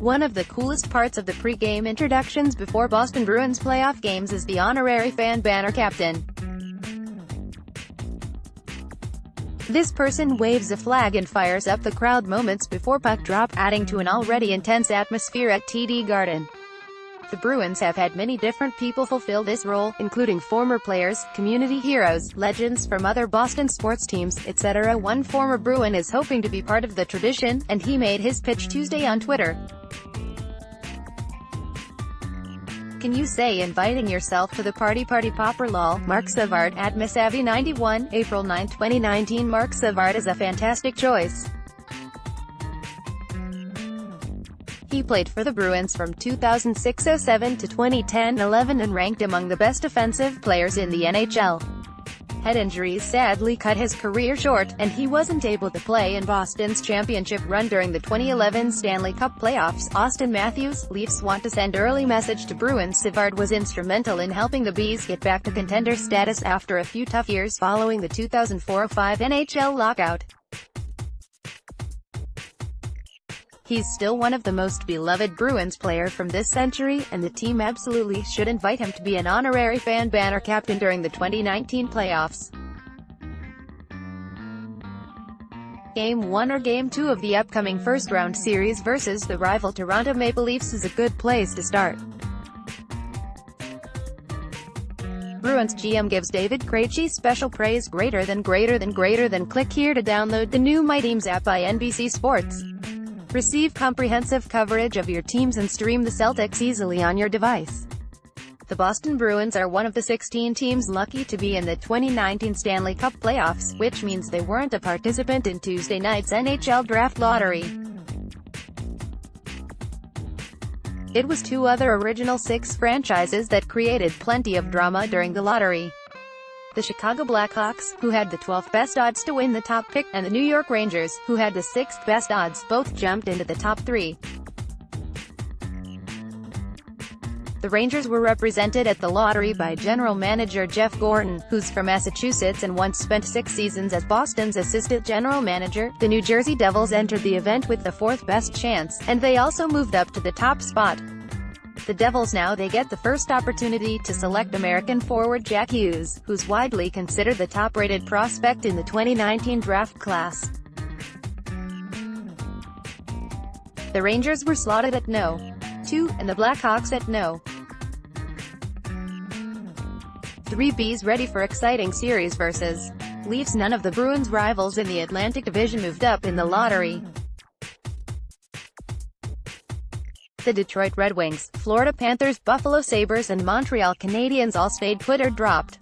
One of the coolest parts of the pre-game introductions before Boston Bruins playoff games is the honorary fan banner captain. This person waves a flag and fires up the crowd moments before puck drop, adding to an already intense atmosphere at TD Garden. The Bruins have had many different people fulfill this role, including former players, community heroes, legends from other Boston sports teams, etc. One former Bruin is hoping to be part of the tradition, and he made his pitch Tuesday on Twitter. Can you say inviting yourself to the party popper lol, Mark Savard, at MissAvi91, April 9, 2019. Mark Savard is a fantastic choice. He played for the Bruins from 2006-07 to 2010-11 and ranked among the best offensive players in the NHL. Head injuries sadly cut his career short, and he wasn't able to play in Boston's championship run during the 2011 Stanley Cup playoffs. Austin Matthews, Leafs want to send early message to Bruins. Savard was instrumental in helping the Bees get back to contender status after a few tough years following the 2004-05 NHL lockout. He's still one of the most beloved Bruins player from this century, and the team absolutely should invite him to be an honorary fan banner captain during the 2019 playoffs. Game 1 or Game 2 of the upcoming first-round series versus the rival Toronto Maple Leafs is a good place to start. Bruins GM gives David Krejci special praise. Greater than. Click here to download the new My Teams app by NBC Sports. Receive comprehensive coverage of your teams and stream the Celtics easily on your device. The Boston Bruins are one of the 16 teams lucky to be in the 2019 Stanley Cup playoffs, which means they weren't a participant in Tuesday night's NHL draft lottery. It was two other Original Six franchises that created plenty of drama during the lottery. The Chicago Blackhawks, who had the 12th best odds to win the top pick, and the New York Rangers, who had the 6th best odds, both jumped into the top three. The Rangers were represented at the lottery by general manager Jeff Gorton, who's from Massachusetts and once spent 6 seasons as Boston's assistant general manager. The New Jersey Devils entered the event with the 4th best chance, and they also moved up to the top spot. The Devils now they get the first opportunity to select American forward Jack Hughes, who's widely considered the top-rated prospect in the 2019 draft class. The Rangers were slotted at No. 2, and the Blackhawks at No. 3. Bees ready for exciting series versus Leafs. None of the Bruins' rivals in the Atlantic Division moved up in the lottery. The Detroit Red Wings, Florida Panthers, Buffalo Sabres and Montreal Canadiens all stayed put or dropped.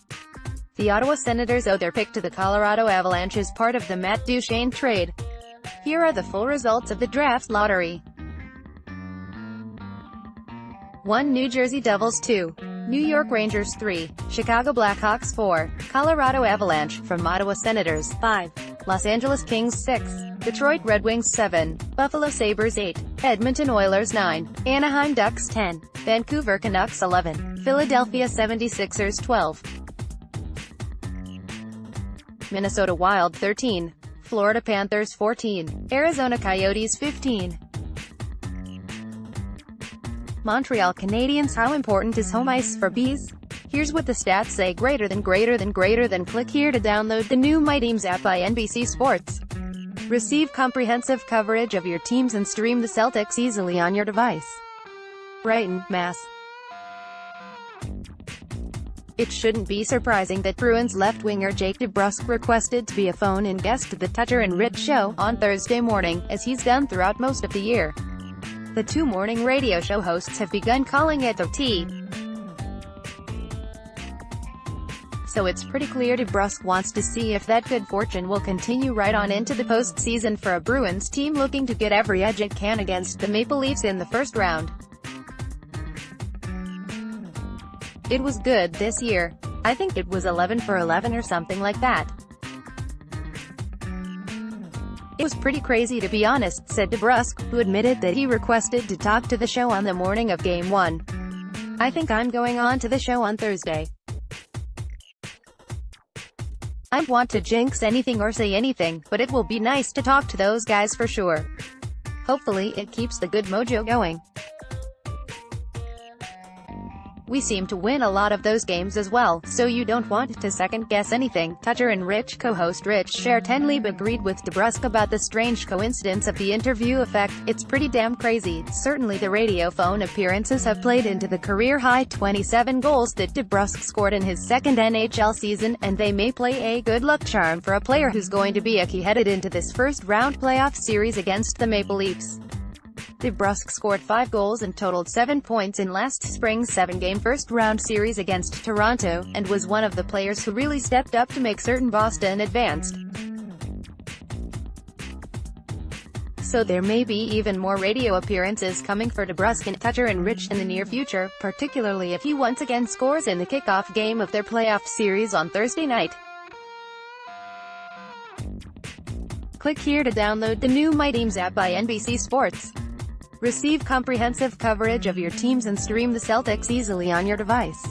The Ottawa Senators owe their pick to the Colorado Avalanche as part of the Matt Duchene trade. Here are the full results of the draft lottery. 1. New Jersey Devils 2. New York Rangers 3. Chicago Blackhawks 4. Colorado Avalanche, from Ottawa Senators 5. Los Angeles Kings 6. Detroit Red Wings 7. Buffalo Sabres 8. Edmonton Oilers 9. Anaheim Ducks 10. Vancouver Canucks 11. Philadelphia 76ers 12. Minnesota Wild 13. Florida Panthers 14. Arizona Coyotes 15. Montreal Canadiens. How important is home ice for Bees? Here's what the stats say. Greater than. Click here to download the new My Teams app by NBC Sports. Receive comprehensive coverage of your teams and stream the Celtics easily on your device. Brighton, Mass. It shouldn't be surprising that Bruins left-winger Jake DeBrusk requested to be a phone-in guest to the Tucker and Rich show on Thursday morning, as he's done throughout most of the year. The two morning radio show hosts have begun calling it OT. So it's pretty clear DeBrusk wants to see if that good fortune will continue right on into the postseason for a Bruins team looking to get every edge it can against the Maple Leafs in the first round. It was good this year. I think it was 11 for 11 or something like that. It was pretty crazy to be honest, said DeBrusk, who admitted that he requested to talk to the show on the morning of Game 1. I think I'm going on to the show on Thursday. I don't want to jinx anything or say anything, but it will be nice to talk to those guys for sure. Hopefully it keeps the good mojo going. We seem to win a lot of those games as well, so you don't want to second-guess anything. Tucker and Rich co-host Rich Schertenlieb agreed with DeBrusk about the strange coincidence of the interview effect. It's pretty damn crazy. Certainly the radiophone appearances have played into the career-high 27 goals that DeBrusk scored in his second NHL season, and they may play a good luck charm for a player who's going to be a key headed into this first-round playoff series against the Maple Leafs. DeBrusk scored 5 goals and totaled 7 points in last spring's 7-game first-round series against Toronto, and was one of the players who really stepped up to make certain Boston advanced. So there may be even more radio appearances coming for DeBrusk and Tucker and Rich in the near future, particularly if he once again scores in the kickoff game of their playoff series on Thursday night. Click here to download the new My Teams app by NBC Sports. Receive comprehensive coverage of your teams and stream the Celtics easily on your device.